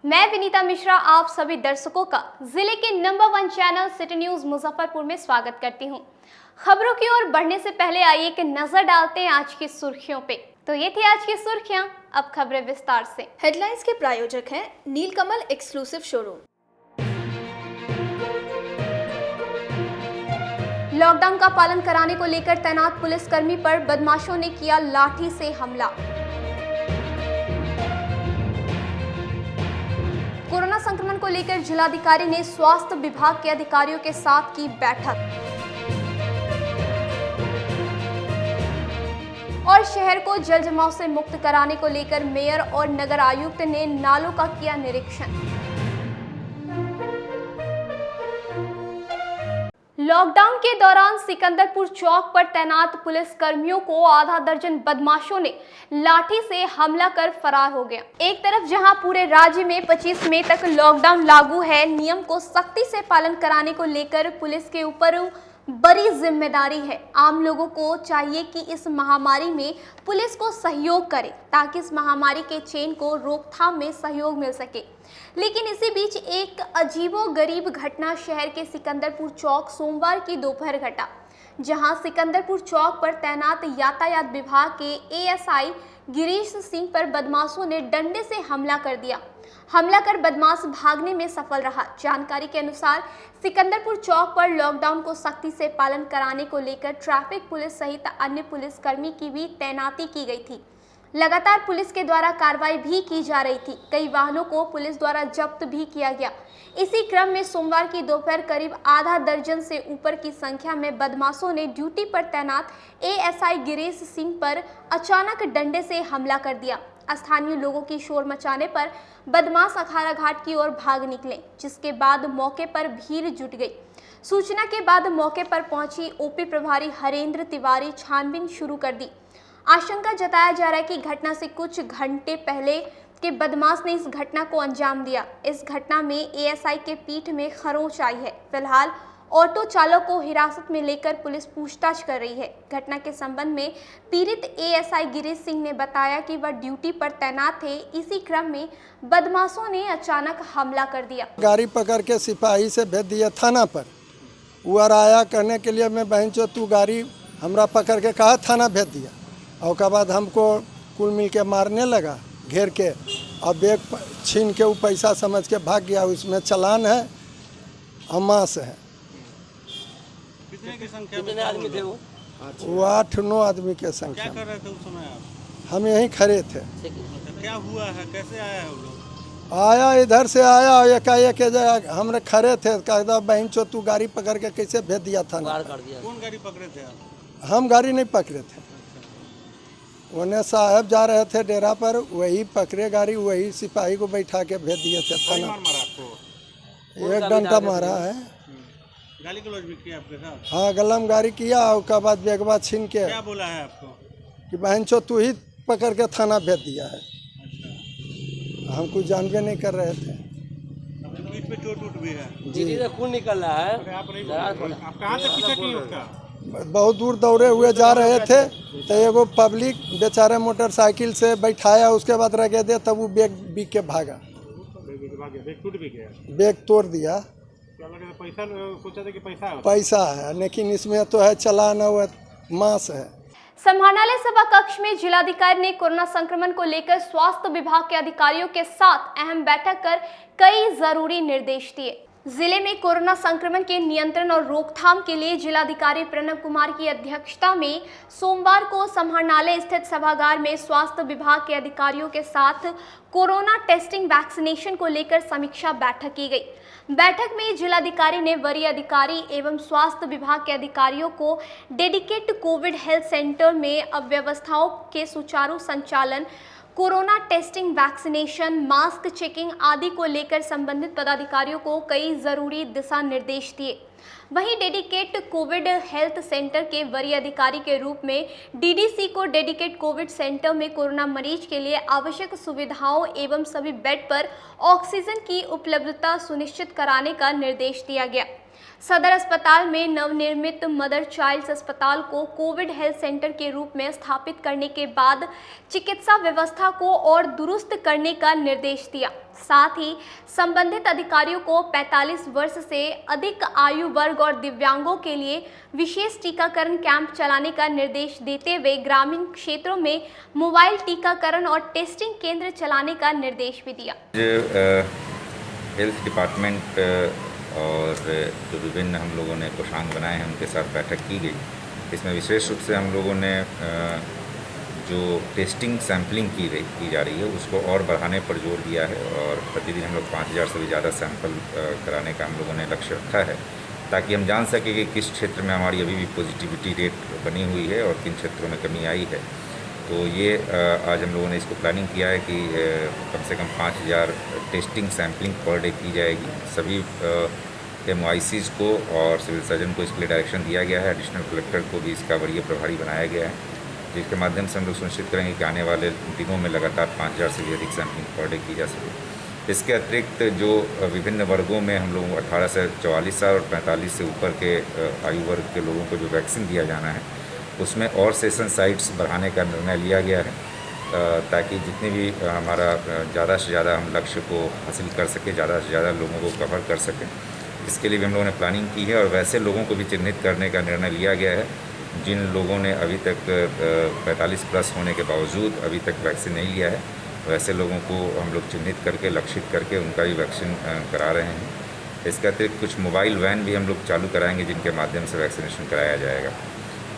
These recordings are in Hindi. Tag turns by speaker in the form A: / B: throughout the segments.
A: मैं विनीता मिश्रा आप सभी दर्शकों का जिले के number 1 channel city news Muzaffarpur में स्वागत करती हूं। खबरों की ओर बढ़ने से पहले आइए एक नजर डालते हैं आज की सुर्खियों पे। तो ये थी आज की सुर्खियां, अब खबरें विस्तार से।
B: हेडलाइंस के प्रायोजक हैं नीलकमल एक्सक्लूसिव शोरूम।
A: लॉकडाउन का पालन कराने को लेकर तैनात पुलिसकर्मी पर बदमाशों ने किया लाठी से हमला। कोरोना संक्रमण को लेकर जिलाधिकारी ने स्वास्थ्य विभाग के अधिकारियों के साथ की बैठक। और शहर को जल जमाव से मुक्त कराने को लेकर मेयर और नगर आयुक्त ने नालों का किया निरीक्षण। लॉकडाउन के दौरान सिकंदरपुर चौक पर तैनात पुलिसकर्मियों को आधा दर्जन बदमाशों ने लाठी से हमला कर फरार हो गया। एक तरफ जहां पूरे राज्य में 25 मई तक लॉकडाउन लागू है, नियम को सख्ती से पालन कराने को लेकर पुलिस के ऊपर बड़ी जिम्मेदारी है। आम लोगों को चाहिए कि इस महामारी में पुलिस को सहयोग करे ताकि इस महामारी के चेन को रोकथाम में सहयोग मिल सके। लेकिन इसी बीच एक अजीबोगरीब घटना शहर के सिकंदरपुर चौक सोमवार की दोपहर घटा, जहां सिकंदरपुर चौक पर तैनात यातायात विभाग के एएसआई गिरीश सिंह पर बदमाशों ने डंडे से हमला कर दिया। हमला कर बदमाश भागने में सफल रहा। जानकारी के अनुसार सिकंदरपुर चौक पर लॉकडाउन को सख्ती से पालन कराने को लेकर ट्रैफिक पुलिस सहित अन्य पुलिसकर्मी की भी तैनाती की गई थी। लगातार पुलिस के द्वारा कार्रवाई भी की जा रही थी। कई वाहनों को पुलिस द्वारा जब्त भी किया गया। इसी क्रम में सोमवार की दोपहर करीब आधा दर्जन से ऊपर की संख्या में बदमाशों ने ड्यूटी पर तैनात एएसआई गिरीश सिंह पर अचानक डंडे से हमला कर दिया। स्थानीय लोगों की शोर मचाने पर बदमाश अखाड़ा घाट की ओर भाग निकले, जिसके बाद मौके पर भीड़ जुट गई। सूचना के बाद मौके पर पहुंची ओपी प्रभारी हरेंद्र तिवारी छानबीन शुरू कर दी। आशंका जताया जा रहा है कि घटना से कुछ घंटे पहले के बदमाश ने इस घटना को अंजाम दिया। इस घटना में एएसआई के पीठ में खरोंच आई है। फिलहाल ऑटो चालक को हिरासत में लेकर पुलिस पूछताछ कर रही है। घटना के संबंध में पीड़ित एएसआई गिरीश सिंह ने बताया कि वह ड्यूटी पर तैनात थे। इसी क्रम में बदमाशों ने अचानक हमला कर दिया।
C: गाड़ी पकड़ के सिपाही से भेज दिया थाना पर। वो आया कहने के लिए मैं बहन चो तू गाड़ी हमरा पकड़ के कहा थाना भेज दिया। और उसके बाद हमको कुल मिल के मारने लगा घेर के, और बैग छीन के वो पैसा समझ के भाग गया। उसमें चालान है, अमास है।
D: कितने आदमी थे वो?
C: 8-9 आदमी के संख्या।
D: क्या कर रहे थे उस समय आप?
C: हम यहीं खड़े थे।
D: क्या हुआ है, कैसे आया है वो लोग?
C: आया इधर से आया और एकाएक हम खड़े थे, कहता बहन चो तू गाड़ी पकड़ के कैसे भेज दिया थाना।
D: कौन गाड़ी पकड़े थे आप?
C: हम गाड़ी नहीं पकड़े थे, उन्हें साहब जा रहे थे डेरा पर, वही पकड़े गाड़ी, वही सिपाही को बैठा के भेज दिए थे थाना।
D: मारा आपको?
C: 1 घंटा मारा है।
D: गाली गलौज भी किया आपके साथ?
C: हाँ, गलम गाड़ी किया। उसके बाद बैगवा छीन के
D: क्या बोला है आपको?
C: कि बहन चो तू ही पकड़ के थाना भेज दिया है।
D: अच्छा,
C: हम कुछ जानबे नहीं कर रहे थे।
D: पीठ पे चोट उठ भी है?
C: जी,
E: खून निकल रहा है।
D: आप कहाँ से पीछे की उसका?
C: बहुत दूर दौड़े हुए जा रहे थे तो एगो पब्लिक बेचारे मोटरसाइकिल से बैठाया, उसके बाद रखे दे, तब वो बैग बिक के भागा।
D: बैग टूट भी गया?
C: बैग तोड़ दिया।
D: क्या लगा पैसा? सोचा था कि
C: पैसा है, लेकिन इसमें तो है चालान और मांस है।
A: समाहरणालय सभा कक्ष में जिलाधिकारी ने कोरोना संक्रमण को लेकर स्वास्थ्य विभाग के अधिकारियों के साथ अहम बैठक कर कई जरूरी निर्देश दिए। जिले में कोरोना संक्रमण के नियंत्रण और रोकथाम के लिए जिलाधिकारी प्रणव कुमार की अध्यक्षता में सोमवार को समाहरणालय स्थित सभागार में स्वास्थ्य विभाग के अधिकारियों के साथ कोरोना टेस्टिंग वैक्सीनेशन को लेकर समीक्षा बैठक की गई। बैठक में जिलाधिकारी ने वरीय अधिकारी एवं स्वास्थ्य विभाग के अधिकारियों को डेडिकेट कोविड हेल्थ सेंटर में अव्यवस्थाओं के सुचारू संचालन, corona testing, vaccination, mask checking आदि को लेकर संबंधित पदाधिकारियों को कई जरूरी दिशा निर्देश दिए। वहीं डेडिकेट कोविड हेल्थ सेंटर के वरीय अधिकारी के रूप में डीडीसी को डेडिकेट कोविड सेंटर में कोरोना मरीज के लिए आवश्यक सुविधाओं एवं सभी बेड पर ऑक्सीजन की उपलब्धता सुनिश्चित कराने का निर्देश दिया गया। सदर अस्पताल में नवनिर्मित मदर चाइल्ड्स अस्पताल को कोविड हेल्थ सेंटर के रूप में स्थापित करने के बाद चिकित्सा व्यवस्था को और दुरुस्त करने का निर्देश दिया। साथ ही संबंधित अधिकारियों को 45 वर्ष से अधिक आयु वर्ग और दिव्यांगों के लिए विशेष टीकाकरण कैंप चलाने का निर्देश देते हुए ग्रामीण क्षेत्रों में मोबाइल टीकाकरण और टेस्टिंग केंद्र चलाने का निर्देश भी दिया।
E: हेल्थ डिपार्टमेंट और जो विभिन्न हम लोगों ने कोषांग बनाए हैं उनके साथ बैठक की गई। इसमें विशेष रूप से हम लोगों ने जो टेस्टिंग सैम्पलिंग की जा रही है उसको और बढ़ाने पर जोर दिया है और प्रतिदिन हम लोग 5000 से भी ज़्यादा सैंपल कराने का हम लोगों ने लक्ष्य रखा है, ताकि हम जान सकें कि किस क्षेत्र में हमारी अभी भी पॉजिटिविटी रेट बनी हुई है और किन क्षेत्रों में कमी आई है। तो ये आज हम लोगों ने इसको प्लानिंग किया है कि कम से कम 5000 टेस्टिंग सैम्पलिंग पर डे की जाएगी। सभी MICs को और सिविल सर्जन को इसके लिए डायरेक्शन दिया गया है। एडिशनल कलेक्टर को भी इसका वरीय प्रभारी बनाया गया है, जिसके माध्यम से हम लोग सुनिश्चित करेंगे कि आने वाले दिनों में लगातार 5000 से भी अधिक सैम्पलिंग पर डे की जा सके। इसके अतिरिक्त जो विभिन्न वर्गों में हम लोग 18 से 44 साल और 45 से ऊपर के आयु वर्ग के लोगों को जो वैक्सीन दिया जाना है उसमें और सेशन साइट्स बढ़ाने का निर्णय लिया गया है, ताकि जितने भी हमारा ज़्यादा से ज़्यादा हम लक्ष्य को हासिल कर सकें, ज़्यादा से ज़्यादा लोगों को कवर कर सकें। इसके लिए भी हम लोगों ने प्लानिंग की है और वैसे लोगों को भी चिन्हित करने का निर्णय लिया गया है जिन लोगों ने अभी तक 45 प्लस होने के बावजूद अभी तक वैक्सीन नहीं लिया है। वैसे लोगों को हम लोग चिन्हित करके लक्षित करके उनका भी वैक्सीन करा रहे हैं। इसके अतिरिक्त कुछ मोबाइल वैन भी हम लोग चालू कराएंगे जिनके माध्यम से वैक्सीनेशन कराया जाएगा।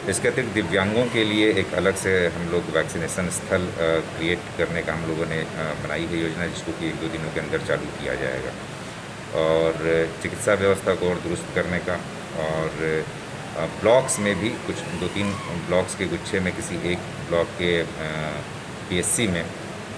E: इसके अतिरिक्त दिव्यांगों के लिए एक अलग से हम लोग वैक्सीनेशन स्थल क्रिएट करने का हम लोगों ने बनाई है योजना, जिसको कि 1-2 दिनों के अंदर चालू किया जाएगा। और चिकित्सा व्यवस्था को और दुरुस्त करने का और ब्लॉक्स में भी कुछ 2-3 ब्लॉक्स के गुच्छे में किसी एक ब्लॉक के PSC में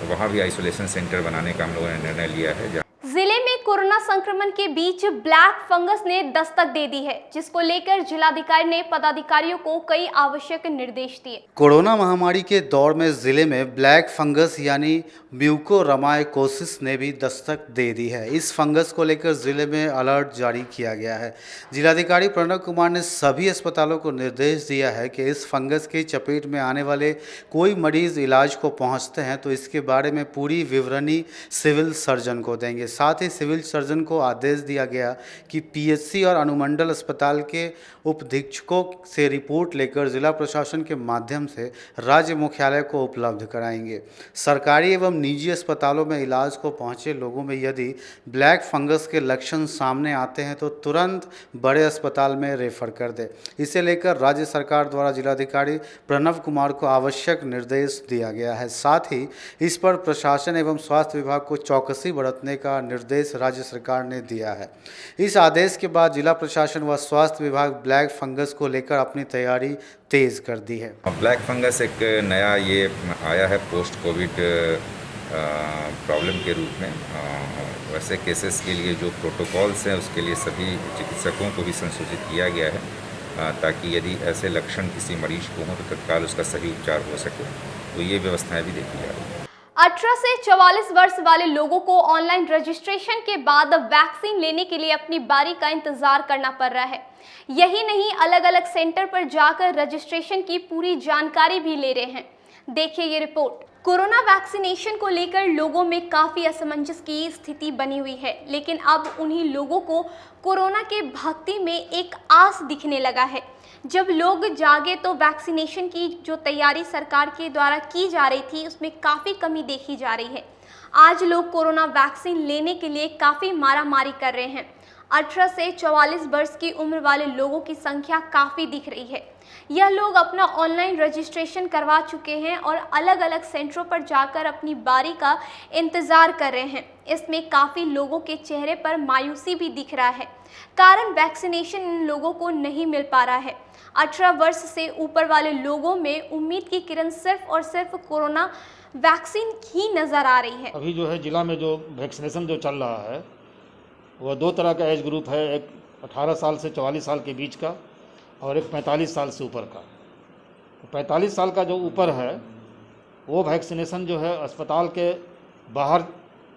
E: वहाँ भी आइसोलेशन सेंटर बनाने का हम लोगों ने निर्णय लिया है।
A: जिले में कोरोना संक्रमण के बीच ब्लैक फंगस ने दस्तक दे दी है, जिसको लेकर जिलाधिकारी ने पदाधिकारियों को कई आवश्यक निर्देश दिए।
F: कोरोना महामारी के दौर में जिले में ब्लैक फंगस यानी म्यूकोरमाइकोसिस ने भी दस्तक दे दी है। इस फंगस को लेकर जिले में अलर्ट जारी किया गया है। जिलाधिकारी प्रणव कुमार ने सभी अस्पतालों को निर्देश दिया है कि इस फंगस की चपेट में आने वाले कोई मरीज इलाज को पहुंचते हैं तो इसके बारे में पूरी विवरणी सिविल सर्जन को देंगे। साथ ही सिविल सर्जन को आदेश दिया गया कि PHC और अनुमंडल अस्पताल के उपधीक्षकों से रिपोर्ट लेकर जिला प्रशासन के माध्यम से राज्य मुख्यालय को उपलब्ध कराएंगे। सरकारी एवं निजी अस्पतालों में इलाज को पहुंचे लोगों में यदि ब्लैक फंगस के लक्षण सामने आते हैं तो तुरंत बड़े अस्पताल में रेफर कर दे। इसे लेकर राज्य सरकार द्वारा जिलाधिकारी प्रणव कुमार को आवश्यक निर्देश दिया गया है। साथ ही इस पर प्रशासन एवं स्वास्थ्य विभाग को चौकसी बरतने का निर्देश राज्य सरकार ने दिया है। इस आदेश के बाद जिला प्रशासन व स्वास्थ्य विभाग ब्लैक फंगस को लेकर अपनी तैयारी तेज कर दी है।
E: ब्लैक फंगस एक नया ये आया है पोस्ट कोविड प्रॉब्लम के रूप में। वैसे केसेस के लिए जो प्रोटोकॉल्स हैं उसके लिए सभी चिकित्सकों को भी संसूचित किया गया है, ताकि यदि ऐसे लक्षण किसी मरीज को हों तो तत्काल उसका सही उपचार हो सके। तो ये व्यवस्थाएं भी देखी जा रही है।
A: 18 से 44 वर्ष वाले लोगों को ऑनलाइन रजिस्ट्रेशन के बाद वैक्सीन लेने के लिए अपनी बारी का इंतजार करना पड़ रहा है। यही नहीं, अलग अलग सेंटर पर जाकर रजिस्ट्रेशन की पूरी जानकारी भी ले रहे हैं। देखिए ये रिपोर्ट। कोरोना वैक्सीनेशन को लेकर लोगों में काफ़ी असमंजस की स्थिति बनी हुई है, लेकिन अब उन्हीं लोगों को कोरोना के भक्ति में एक आस दिखने लगा है। जब लोग जागे तो वैक्सीनेशन की जो तैयारी सरकार के द्वारा की जा रही थी उसमें काफ़ी कमी देखी जा रही है। आज लोग कोरोना वैक्सीन लेने के लिए काफ़ी मारामारी कर रहे हैं। 18 से 44 वर्ष की उम्र वाले लोगों की संख्या काफ़ी दिख रही है। यह लोग अपना ऑनलाइन रजिस्ट्रेशन करवा चुके हैं और अलग अलग सेंटरों पर जाकर अपनी बारी का इंतज़ार कर रहे हैं। इसमें काफ़ी लोगों के चेहरे पर मायूसी भी दिख रहा है, कारण वैक्सीनेशन इन लोगों को नहीं मिल पा रहा है। 18 वर्ष से ऊपर वाले लोगों में उम्मीद की किरण सिर्फ और सिर्फ कोरोना वैक्सीन ही नज़र आ रही है।
G: अभी जो है जिला में जो वैक्सीनेशन जो चल रहा है वह 2 तरह का एज ग्रुप है, एक 18 साल से 44 साल के बीच का और एक 45 साल से ऊपर का। तो 45 साल का जो ऊपर है वो वैक्सीनेशन जो है अस्पताल के बाहर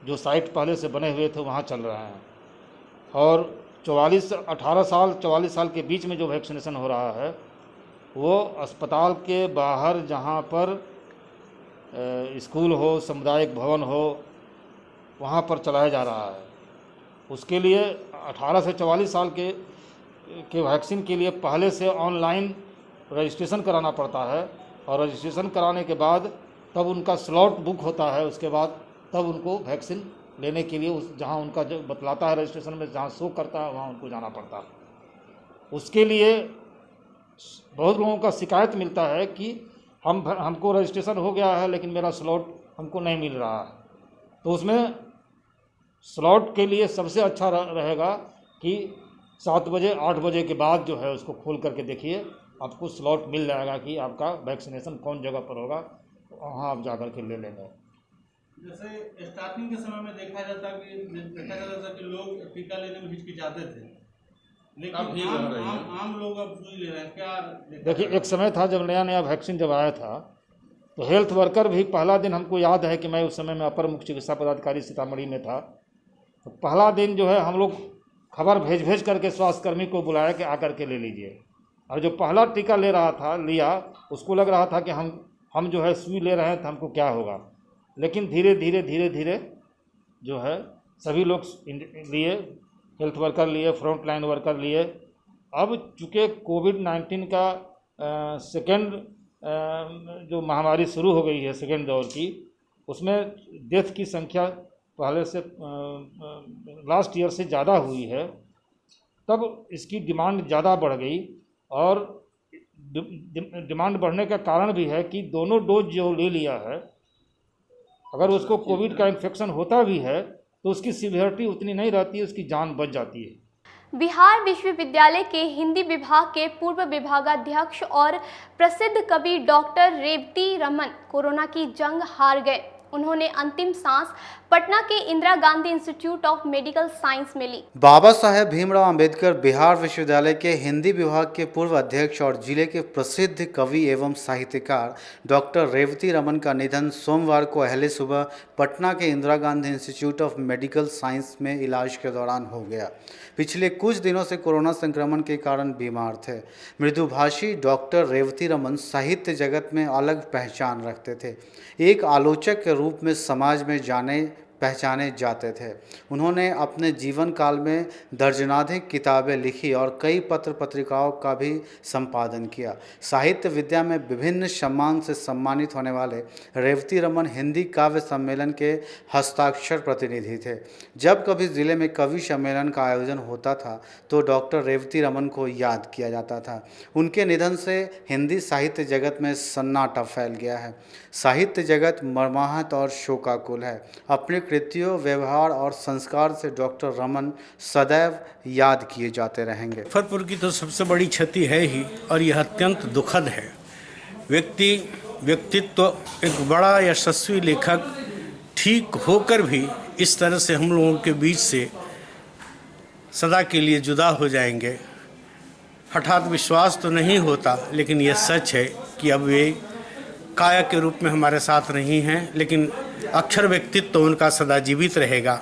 G: जो साइट पहले से बने हुए थे वहाँ चल रहे हैं, और 18 साल 44 साल के बीच में जो वैक्सीनेशन हो रहा है वो अस्पताल के बाहर जहाँ पर स्कूल हो, सामुदायिक भवन हो, वहाँ पर चलाया जा रहा है। उसके लिए 18 से 44 साल के वैक्सीन के लिए पहले से ऑनलाइन रजिस्ट्रेशन कराना पड़ता है और रजिस्ट्रेशन कराने के बाद तब उनका स्लॉट बुक होता है। उसके बाद तब उनको वैक्सीन लेने के लिए उस जहाँ उनका जो बतलाता है रजिस्ट्रेशन में, जहाँ शो करता है वहाँ उनको जाना पड़ता है। उसके लिए बहुत लोगों का शिकायत मिलता है कि हमको रजिस्ट्रेशन हो गया है लेकिन मेरा स्लॉट हमको नहीं मिल रहा है। तो उसमें स्लॉट के लिए सबसे अच्छा रहेगा कि 7 बजे 8 बजे के बाद जो है उसको खोल करके देखिए, आपको स्लॉट मिल जाएगा कि आपका वैक्सीनेशन कौन जगह पर होगा, वहाँ आप जाकर के ले लेंगे।
D: जैसे स्टार्टिंग के समय में देखा जाता कि लोग टीका लेने में हिचकिचाते थे, लेकिन आम लोग अब सुई ले रहे हैं। क्या
G: देखिए, एक समय था जब नया नया वैक्सीन जब आया था तो हेल्थ वर्कर भी पहला दिन, हमको याद है कि मैं उस समय में अपर मुख्य चिकित्सा पदाधिकारी सीतामढ़ी में था, तो पहला दिन जो है हम लोग खबर भेज करके स्वास्थ्यकर्मी को बुलाया कि आकर के ले लीजिए। और जो पहला टीका ले रहा था उसको लग रहा था कि हम जो है सुई ले रहे हैं तो हमको क्या होगा, लेकिन धीरे धीरे जो है सभी लोग लिए, हेल्थ वर्कर लिए, फ्रंट लाइन वर्कर लिए। अब चूँकि कोविड-19 का सेकेंड जो महामारी शुरू हो गई है सेकेंड दौर की, उसमें डेथ की संख्या पहले से लास्ट ईयर से ज़्यादा हुई है, तब इसकी डिमांड ज़्यादा बढ़ गई। और डिमांड बढ़ने का कारण भी है कि दोनों डोज जो ले लिया है, अगर उसको कोविड का इन्फेक्शन होता भी है तो उसकी सीवियरिटी उतनी नहीं रहती है, उसकी जान बच जाती है।
A: बिहार विश्वविद्यालय के हिंदी विभाग के पूर्व विभागाध्यक्ष और प्रसिद्ध कवि डॉक्टर रेवती रमन कोरोना की जंग हार गए। उन्होंने अंतिम सांस पटना के Indira Gandhi institute of medical science में ली।
F: बाबा साहेब भीमराव अंबेडकर बिहार विश्वविद्यालय के हिंदी विभाग के पूर्व अध्यक्ष और जिले के प्रसिद्ध कवि एवं साहित्यकार डॉक्टर रेवती रमन का निधन सोमवार को अहले सुबह पटना के Indira Gandhi institute of medical science में इलाज के दौरान हो गया। पिछले कुछ दिनों से कोरोना संक्रमण के कारण बीमार थे। मृदुभाषी डॉक्टर रेवती रमन साहित्य जगत में अलग पहचान रखते थे। एक आलोचक के रूप में समाज में जाने पहचाने जाते थे। उन्होंने अपने जीवन काल में दर्जनाधिक किताबें लिखी और कई पत्र पत्रिकाओं का भी संपादन किया। साहित्य विद्या में विभिन्न सम्मान से सम्मानित होने वाले रेवती रमन हिंदी काव्य सम्मेलन के हस्ताक्षर प्रतिनिधि थे। जब कभी ज़िले में कवि सम्मेलन का आयोजन होता था तो डॉक्टर रेवती रमन को याद किया जाता था। उनके निधन से हिंदी साहित्य जगत में सन्नाटा फैल गया है। साहित्य जगत मर्माहत और शोकाकुल है। अपने कृतियों, व्यवहार और संस्कार से डॉक्टर रमन सदैव याद किए जाते रहेंगे।
H: मुजफ्फरपुर की तो सबसे बड़ी क्षति है ही, और यह अत्यंत दुखद है। व्यक्तित्व एक बड़ा यशस्वी लेखक ठीक होकर भी इस तरह से हम लोगों के बीच से सदा के लिए जुदा हो जाएंगे। हठात विश्वास तो नहीं होता, लेकिन यह सच है कि अब वे काया के रूप में हमारे साथ नहीं हैं, लेकिन अक्षर व्यक्तित्व तो उनका सदा जीवित रहेगा।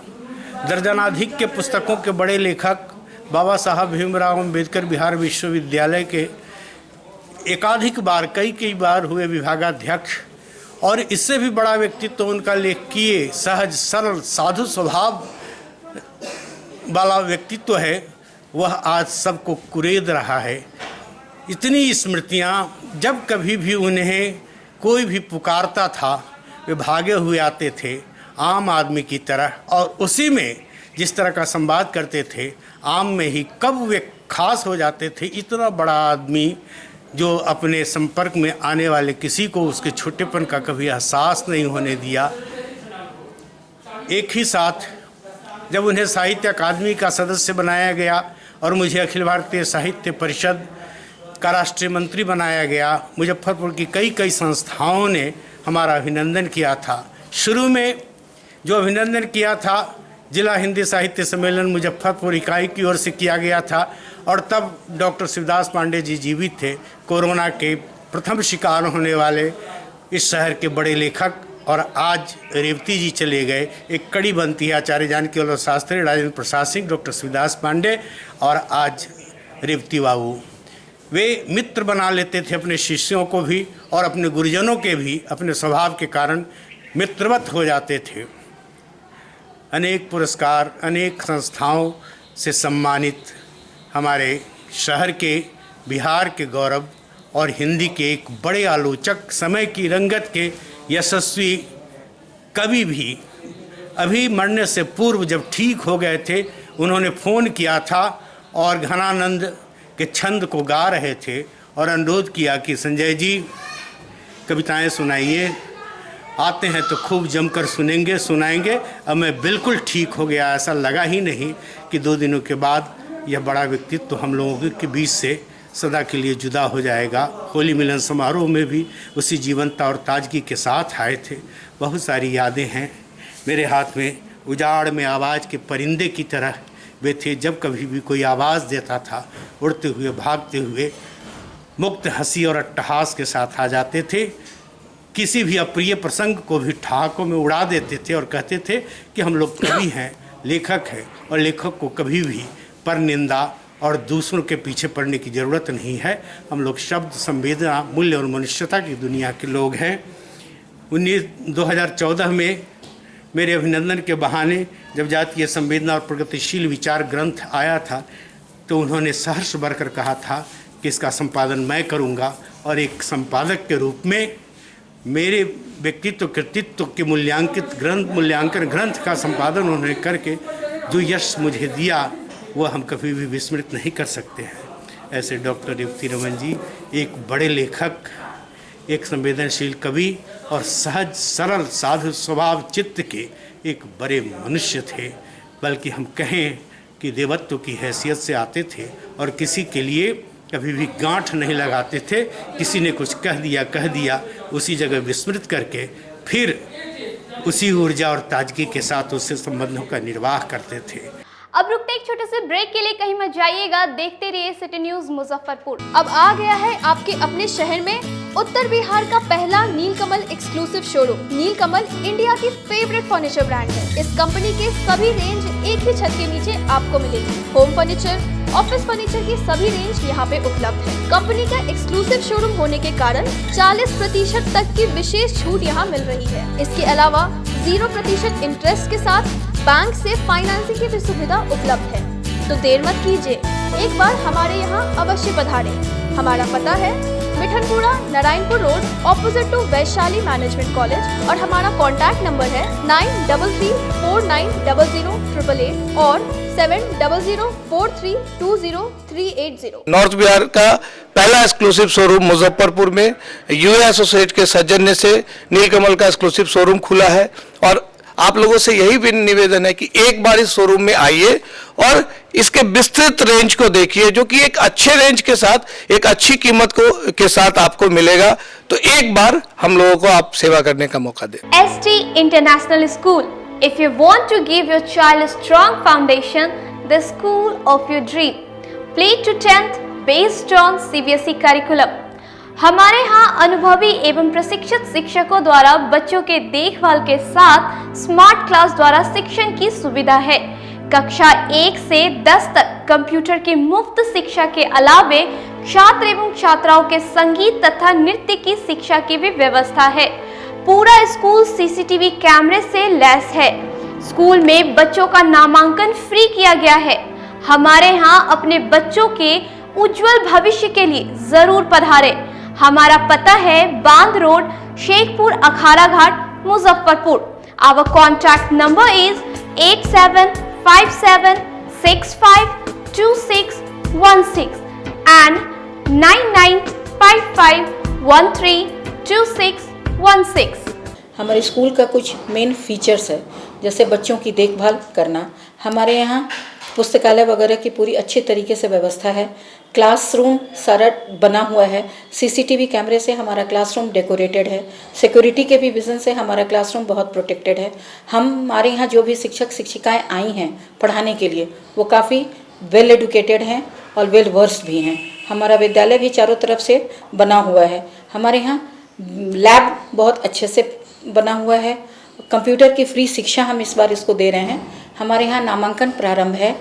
H: दर्जनाधिक के पुस्तकों के बड़े लेखक बाबा साहब भीमराव अंबेडकर बिहार विश्वविद्यालय के एकाधिक बार कई बार हुए विभागाध्यक्ष, और इससे भी बड़ा व्यक्तित्व तो उनका लेखकीय, सहज, सरल, साधु स्वभाव वाला व्यक्तित्व है, वह आज सबको कुरेद रहा है। इतनी स्मृतियाँ, जब कभी भी उन्हें कोई भी पुकारता था वे भागे हुए आते थे आम आदमी की तरह, और उसी में जिस तरह का संवाद करते थे आम में ही कब वे खास हो जाते थे। इतना बड़ा आदमी जो अपने संपर्क में आने वाले किसी को उसके छोटेपन का कभी एहसास नहीं होने दिया। एक ही साथ जब उन्हें साहित्य अकादमी का सदस्य बनाया गया और मुझे अखिल भारतीय साहित्य परिषद का राष्ट्रीय मंत्री बनाया गया, मुजफ्फरपुर की कई संस्थाओं ने हमारा अभिनंदन किया था। शुरू में जो अभिनंदन किया था जिला हिंदी साहित्य सम्मेलन मुजफ्फरपुर इकाई की ओर से किया गया था, और तब डॉक्टर शिवदास पांडे जी जीवित थे। कोरोना के प्रथम शिकार होने वाले इस शहर के बड़े लेखक और आज रेवती जी चले गए। एक कड़ी बनती है आचार्य जानकी वल्लभ शास्त्री, राजेंद्र प्रसाद सिंह, डॉक्टर शिवदास पांडे और आज रेवती बाबू। वे मित्र बना लेते थे अपने शिष्यों को भी और अपने गुरुजनों के भी, अपने स्वभाव के कारण मित्रवत हो जाते थे। अनेक पुरस्कार, अनेक संस्थाओं से सम्मानित हमारे शहर के, बिहार के गौरव और हिंदी के एक बड़े आलोचक, समय की रंगत के यशस्वी कवि भी अभी मरने से पूर्व जब ठीक हो गए थे, उन्होंने फ़ोन किया था और घनानंद के छंद को गा रहे थे और अनुरोध किया कि संजय जी कविताएं सुनाइए, आते हैं तो खूब जमकर सुनाएंगे। अब मैं बिल्कुल ठीक हो गया, ऐसा लगा ही नहीं कि 2 दिनों के बाद यह बड़ा व्यक्तित्व तो हम लोगों के बीच से सदा के लिए जुदा हो जाएगा। होली मिलन समारोह में भी उसी जीवंतता और ताजगी के साथ आए थे। बहुत सारी यादें हैं। मेरे हाथ में उजाड़ में आवाज़ के परिंदे की तरह वे थे। जब कभी भी कोई आवाज़ देता था, उड़ते हुए, भागते हुए, मुक्त हंसी और अट्टहास के साथ आ जाते थे। किसी भी अप्रिय प्रसंग को भी ठहाकों में उड़ा देते थे और कहते थे कि हम लोग कवि हैं, लेखक हैं और लेखक को कभी भी पर निंदा और दूसरों के पीछे पड़ने की ज़रूरत नहीं है। हम लोग शब्द, संवेदना, मूल्य और मनुष्यता की दुनिया के लोग हैं। 2014 में मेरे अभिनंदन के बहाने जब जातीय संवेदना और प्रगतिशील विचार ग्रंथ आया था, तो उन्होंने सहर्ष भरकर कहा था कि इसका संपादन मैं करूंगा और एक संपादक के रूप में मेरे व्यक्तित्व कृतित्व के मूल्यांकन ग्रंथ का संपादन उन्होंने करके जो यश मुझे दिया, वह हम कभी भी विस्मृत नहीं कर सकते हैं। ऐसे डॉक्टर रेवती रमन जी एक बड़े लेखक, एक संवेदनशील कवि और सहज सरल साधु स्वभाव चित्त के एक बड़े मनुष्य थे। बल्कि हम कहें कि देवत्व की हैसियत से आते थे और किसी के लिए कभी भी गांठ नहीं लगाते थे। किसी ने कुछ कह दिया उसी जगह विस्मृत करके फिर उसी ऊर्जा और ताजगी के साथ उससे संबंधों का निर्वाह करते थे।
A: अब रुकते एक छोटे से ब्रेक के लिए, कहीं मत जाइएगा, देखते रहिए सिटी न्यूज मुजफ्फरपुर। अब आ गया है आपके अपने शहर में उत्तर बिहार का पहला नीलकमल एक्सक्लूसिव शोरूम। नीलकमल इंडिया की फेवरेट फर्नीचर ब्रांड है। इस कंपनी के सभी रेंज एक ही छत के नीचे आपको मिलेगी। होम फर्नीचर, ऑफिस फर्नीचर की सभी रेंज यहाँ पे उपलब्ध है। कंपनी का एक्सक्लूसिव शोरूम होने के कारण 40% तक की विशेष छूट यहाँ मिल रही है। इसके अलावा 0% इंटरेस्ट के साथ बैंक से फाइनेंसिंग की भी सुविधा उपलब्ध है। तो देर मत कीजिए, एक बार हमारे यहाँ अवश्य पधारें। हमारा पता है Mithanpura, Narayanpur road, opposite to Vaishali management college और हमारा कॉन्टैक्ट नंबर है 9334900888 और 7004320380।
I: नॉर्थ बिहार का पहला एक्सक्लूसिव शोरूम मुजफ्फरपुर में यूए एसोसिएट के सौजन्य से नीलकमल का एक्सक्लूसिव शोरूम खुला है। और आप लोगों से यही भी निवेदन है कि एक बार इस शोरूम में आइए और इसके विस्तृत रेंज को देखिए, जो कि एक अच्छे रेंज के साथ एक अच्छी कीमत के साथ आपको मिलेगा। तो एक बार हम लोगों को आप सेवा करने का मौका दें।
A: ST International School. If you want to give your child a strong foundation, the school of your dream. Play to 10th based on CBSE curriculum. हमारे यहाँ अनुभवी एवं प्रशिक्षित शिक्षकों द्वारा बच्चों के देखभाल के साथ स्मार्ट क्लास द्वारा शिक्षण की सुविधा है। कक्षा 1 से 10 तक कंप्यूटर की मुफ्त शिक्षा के अलावे छात्र एवं छात्राओं के संगीत तथा नृत्य की शिक्षा की भी व्यवस्था है। पूरा स्कूल CCTV कैमरे से लैस है। स्कूल में बच्चों का नामांकन फ्री किया गया है। हमारे यहाँ अपने बच्चों के उज्जवल भविष्य के लिए जरूर पधारें। हमारा पता है बांध road, Shekhpur Akhara Ghat, Muzaffarpur. Our contact number is 8757652616 and 9955132616।
J: हमारे स्कूल का कुछ मेन फीचर्स है, जैसे बच्चों की देखभाल करना। हमारे यहाँ पुस्तकालय वगैरह की पूरी अच्छी तरीके से व्यवस्था है। क्लासरूम सारा बना हुआ है। CCTV कैमरे से हमारा क्लासरूम डेकोरेटेड है। सिक्योरिटी के भी विजन से हमारा क्लासरूम बहुत प्रोटेक्टेड है। हमारे यहाँ जो भी शिक्षक शिक्षिकाएं आई हैं पढ़ाने के लिए, वो काफ़ी वेल एडुकेटेड हैं और वेल वर्स्ड भी हैं। हमारा विद्यालय भी चारों तरफ से बना हुआ है। हमारे यहाँ लैब बहुत अच्छे से बना हुआ है। कंप्यूटर की फ्री शिक्षा हम इस बार इसको दे रहे हैं। हमारे यहाँ नामांकन प्रारंभ है।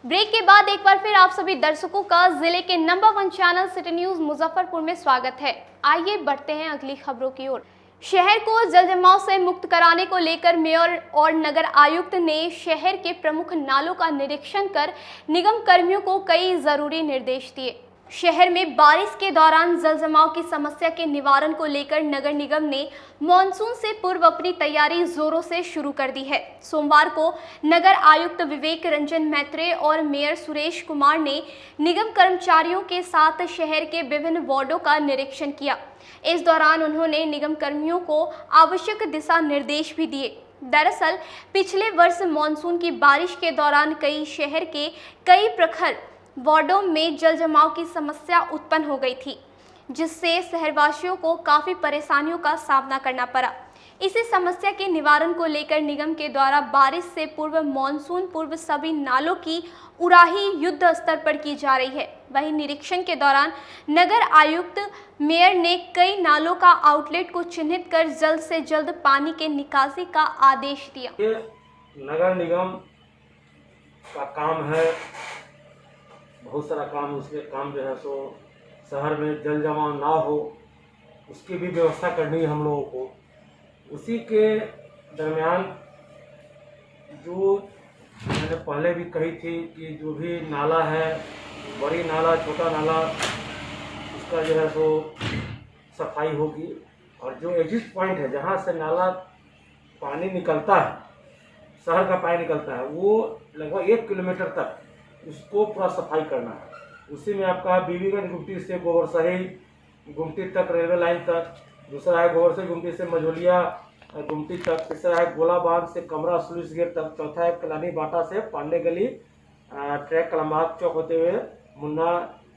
A: ब्रेक के बाद एक बार फिर आप सभी दर्शकों का जिले के number 1 channel city news Muzaffarpur में स्वागत है। आइए बढ़ते हैं अगली खबरों की ओर। शहर को जलजमाव से मुक्त कराने को लेकर मेयर और नगर आयुक्त ने शहर के प्रमुख नालों का निरीक्षण कर निगम कर्मियों को कई जरूरी निर्देश दिए। शहर में बारिश के दौरान जलजमाव की समस्या के निवारण को लेकर नगर निगम ने मॉनसून से पूर्व अपनी तैयारी जोरों से शुरू कर दी है। सोमवार को नगर आयुक्त विवेक रंजन मैत्रेय और मेयर सुरेश कुमार ने निगम कर्मचारियों के साथ शहर के विभिन्न वार्डों का निरीक्षण किया। इस दौरान उन्होंने निगम कर्मियों को आवश्यक दिशा निर्देश भी दिए। दरअसल पिछले वर्ष मॉनसून की बारिश के दौरान कई शहर के कई प्रखर वार्डों में जल जमाव की समस्या उत्पन्न हो गई थी, जिससे शहरवासियों को काफ़ी परेशानियों का सामना करना पड़ा। इसी समस्या के निवारण को लेकर निगम के द्वारा बारिश से पूर्व मॉनसून पूर्व सभी नालों की उड़ाही युद्ध स्तर पर की जा रही है। वहीं निरीक्षण के दौरान नगर आयुक्त मेयर ने कई नालों का आउटलेट को चिन्हित कर जल्द से जल्द पानी के निकासी का आदेश दिया।
K: ये नगर निगम का काम है, बहुत सारा काम, उसके काम जो है सो शहर में जल जमाव ना हो उसकी भी व्यवस्था करनी है हम लोगों को। उसी के दरमियान जो मैंने पहले भी कही थी कि जो भी नाला है, बड़ी नाला छोटा नाला, उसका जो है सो सफाई होगी। और जो एग्जिट पॉइंट है जहाँ से नाला पानी निकलता है, शहर का पानी निकलता है, वो लगभग 1 किलोमीटर तक उसको पूरा सफाई करना है। उसी में आपका बीबीगंज गुमटी से गोबरसही गुमटी तक रेलवे लाइन तक, दूसरा है गोबरसही गुमटी से मझोलिया गुमटी तक, तीसरा है गोला बांध से कमरा स्लूइस गेट तक, चौथा है कलानी बाटा से पांडे गली ट्रैक कलमबाग चौक होते हुए मुन्ना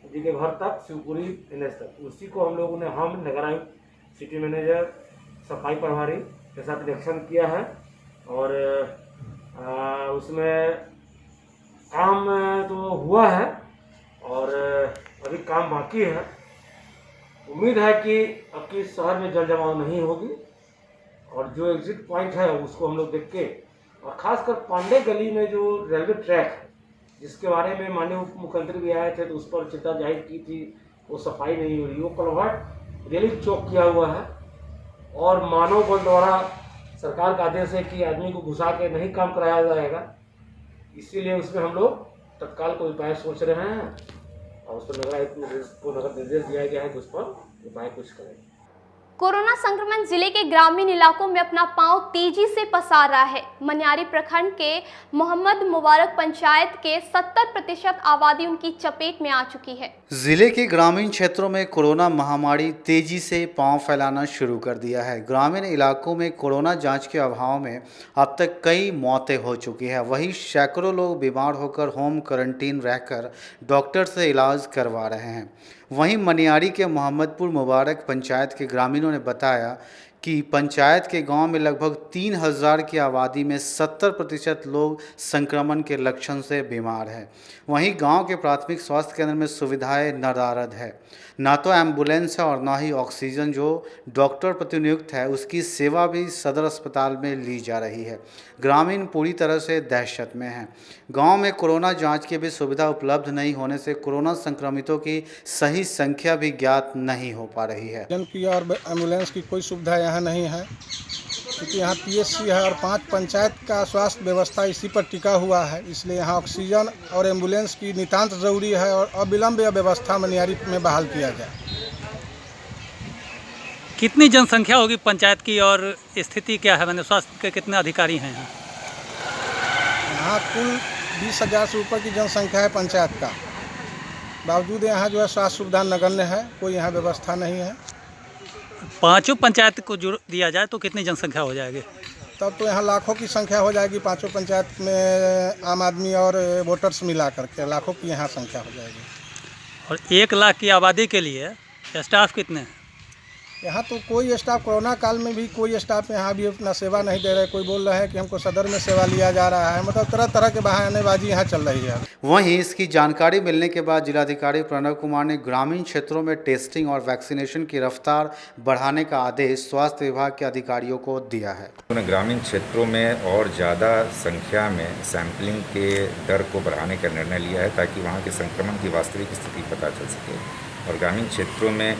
K: जी के घर तक, शिवपुरी NH तक। उसी को हम लोगों ने, हम नगर आयुक्त, सिटी मैनेजर, सफाई प्रभारी के साथ निरीक्षण किया है। और उसमें काम तो हुआ है और अभी काम बाकी है। उम्मीद है कि अब की शहर में जल जमाव नहीं होगी। और जो एग्जिट पॉइंट है उसको हम लोग देख के, और ख़ासकर पांडे गली में जो रेलवे ट्रैक है, जिसके बारे में माननीय उप मुख्यमंत्री भी आए थे तो उस पर चिंता जाहिर की थी, वो सफाई नहीं हो रही। वो कलवर्ट रेलिंग चौक किया हुआ है और मानव बल द्वारा सरकार का आदेश है कि आदमी को घुसा के नहीं काम कराया जाएगा। इसीलिए उसमें हम लोग तत्काल कोई उपाय सोच रहे हैं और उस पर नगर आयुक्त को नगर निर्देश दिया गया है कि उस पर उपाय कुछ करें।
A: कोरोना संक्रमण जिले के ग्रामीण इलाकों में अपना पांव तेजी से पसार रहा है। मनियारी प्रखंड के मोहम्मद मुबारक पंचायत के 70% आबादी उनकी चपेट में आ चुकी है।
F: जिले के ग्रामीण क्षेत्रों में कोरोना महामारी तेजी से पांव फैलाना शुरू कर दिया है। ग्रामीण इलाकों में कोरोना जांच के अभाव में अब तक कई मौतें हो चुकी है। वहीं सैकड़ों लोग बीमार होकर होम क्वारंटीन रहकर डॉक्टर से इलाज करवा रहे हैं। वहीं मनियारी के मोहम्मदपुर मुबारक पंचायत के ग्रामीणों ने बताया कि पंचायत के गांव में लगभग 3000 की आबादी में 70% लोग संक्रमण के लक्षण से बीमार हैं। वहीं गांव के प्राथमिक स्वास्थ्य केंद्र में सुविधाएं नदारद है, ना तो एम्बुलेंस है और ना ही ऑक्सीजन जो डॉक्टर प्रतिनियुक्त है उसकी सेवा भी सदर अस्पताल में ली जा रही है। ग्रामीण पूरी तरह से दहशत में हैं। गांव में कोरोना जांच की भी सुविधा उपलब्ध नहीं होने से कोरोना संक्रमितों की सही संख्या भी ज्ञात नहीं हो पा रही है।
C: की और एम्बुलेंस की कोई सुविधा यहाँ नहीं है, क्योंकि यहाँ PSC है और 5 पंचायत का स्वास्थ्य व्यवस्था इसी पर टिका हुआ है। इसलिए यहाँ ऑक्सीजन और एम्बुलेंस की नितांत ज़रूरी है और अविलंब यह व्यवस्था मनियारी में बहाल किया जाए।
L: कितनी जनसंख्या होगी पंचायत की और स्थिति क्या है, मैंने स्वास्थ्य के कितने अधिकारी हैं
C: यहाँ? कुल 20,000 से ऊपर की जनसंख्या है पंचायत का। बावजूद यहाँ जो है स्वास्थ्य सुविधा नगण्य है, कोई यहाँ व्यवस्था नहीं है।
L: 5 पंचायत को जुड़ दिया जाए तो कितनी जनसंख्या हो जाएगी?
C: तब तो यहाँ लाखों की संख्या हो जाएगी। 5 पंचायत में आम आदमी और वोटर्स मिला करके लाखों की यहाँ संख्या हो जाएगी।
L: और 1 लाख की आबादी के लिए स्टाफ कितने हैं?
C: यहाँ तो कोई स्टाफ, कोरोना काल में भी कोई स्टाफ यहाँ भी अपना सेवा नहीं दे रहे। कोई बोल रहा है कि हमको सदर में सेवा लिया जा रहा है, मतलब तरह तरह के बहानेबाजी यहाँ चल रही है।
F: वहीं इसकी जानकारी मिलने के बाद जिलाधिकारी प्रणव कुमार ने ग्रामीण क्षेत्रों में टेस्टिंग और वैक्सीनेशन की रफ्तार बढ़ाने का आदेश स्वास्थ्य विभाग के अधिकारियों को दिया है।
E: उन्होंने ग्रामीण क्षेत्रों में और ज़्यादा संख्या में सैंपलिंग के दर को बढ़ाने का निर्णय लिया है ताकि वहाँ के संक्रमण की वास्तविक स्थिति पता चल सके। और ग्रामीण क्षेत्रों में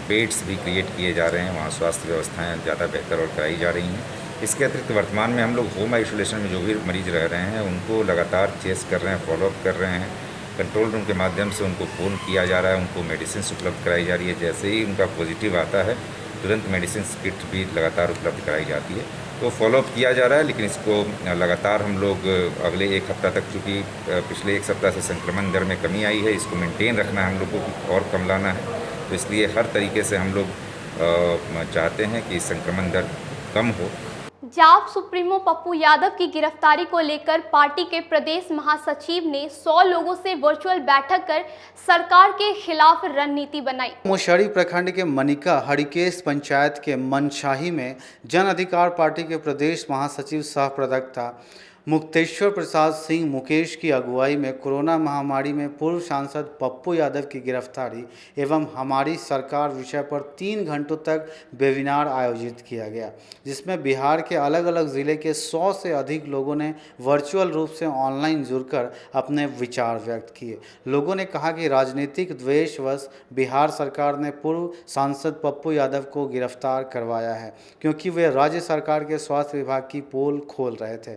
E: बेड्स भी क्रिएट किए जा रहे हैं, वहाँ स्वास्थ्य व्यवस्थाएं ज़्यादा बेहतर और कराई जा रही हैं। इसके अतिरिक्त वर्तमान में हम लोग होम आइसोलेशन में जो भी मरीज रह रहे हैं उनको लगातार चेस कर रहे हैं, फॉलोअप कर रहे हैं। कंट्रोल रूम के माध्यम से उनको फ़ोन किया जा रहा है, उनको मेडिसिन उपलब्ध कराई जा रही है। जैसे ही उनका पॉजिटिव आता है तुरंत मेडिसिन किट भी लगातार उपलब्ध कराई जाती है। तो फॉलोअप किया जा रहा है, लेकिन इसको लगातार हम लोग अगले एक हफ्ता तक, चूँकि पिछले एक सप्ताह से संक्रमण दर में कमी आई है, इसको मेंटेन रखना है हम लोगों को और कम लाना है। तो इसलिए हर तरीके से हम लोग चाहते हैं कि संक्रमण दर कम हो।
A: जाप सुप्रीमो पप्पू यादव की गिरफ्तारी को लेकर पार्टी के प्रदेश महासचिव ने 100 लोगों से वर्चुअल बैठक कर सरकार के खिलाफ रणनीति बनाई।
F: मुशहरी प्रखंड के मनिका हरिकेश पंचायत के मनशाही में जन अधिकार पार्टी के प्रदेश महासचिव सह प्रवक्ता मुक्तेश्वर प्रसाद सिंह मुकेश की अगुवाई में कोरोना महामारी में पूर्व सांसद पप्पू यादव की गिरफ्तारी एवं हमारी सरकार विषय पर 3 घंटों तक वेबिनार आयोजित किया गया, जिसमें बिहार के अलग अलग ज़िले के 100 से अधिक लोगों ने वर्चुअल रूप से ऑनलाइन जुड़कर अपने विचार व्यक्त किए। लोगों ने कहा कि राजनीतिक द्वेषवश बिहार सरकार ने पूर्व सांसद पप्पू यादव को गिरफ्तार करवाया है, क्योंकि वे राज्य सरकार के स्वास्थ्य विभाग की पोल खोल रहे थे।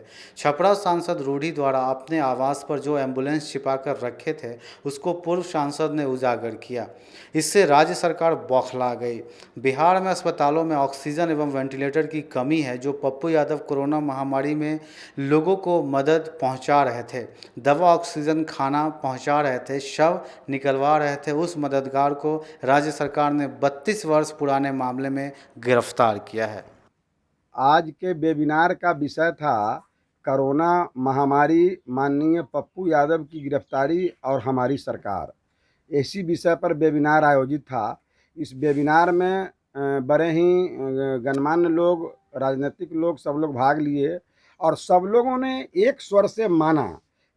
F: छपरा सांसद रूढ़ी द्वारा अपने आवास पर जो एम्बुलेंस छिपाकर रखे थे उसको पूर्व सांसद ने उजागर किया। इससे राज्य सरकार बौखला गई। बिहार में अस्पतालों में ऑक्सीजन एवं वेंटिलेटर की कमी है, जो पप्पू यादव कोरोना महामारी में लोगों को मदद पहुंचा रहे थे, दवा ऑक्सीजन खाना पहुंचा रहे थे, शव निकलवा रहे थे। उस मददगार को राज्य सरकार ने 32 वर्ष पुराने मामले में गिरफ्तार किया है।
M: आज के वेबिनार का विषय था कोरोना महामारी, माननीय पप्पू यादव की गिरफ्तारी और हमारी सरकार। इसी विषय पर वेबिनार आयोजित था। इस वेबिनार में बड़े ही गणमान्य लोग, राजनीतिक लोग, सब लोग भाग लिए और सब लोगों ने एक स्वर से माना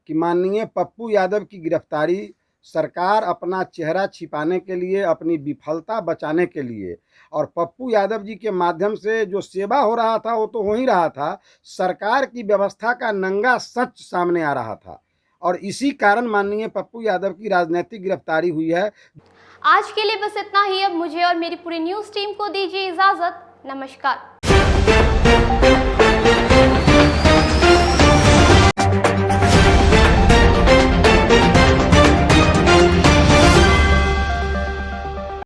M: कि माननीय पप्पू यादव की गिरफ्तारी सरकार अपना चेहरा छिपाने के लिए, अपनी विफलता बचाने के लिए, और पप्पू यादव जी के माध्यम से जो सेवा हो रहा था वो तो हो ही रहा था, सरकार की व्यवस्था का नंगा सच सामने आ रहा था, और इसी कारण माननीय पप्पू यादव की राजनीतिक गिरफ्तारी हुई है।
A: आज के लिए बस इतना ही। अब मुझे और मेरी पूरी न्यूज़ टीम को दीजिए इजाज़त। नमस्कार।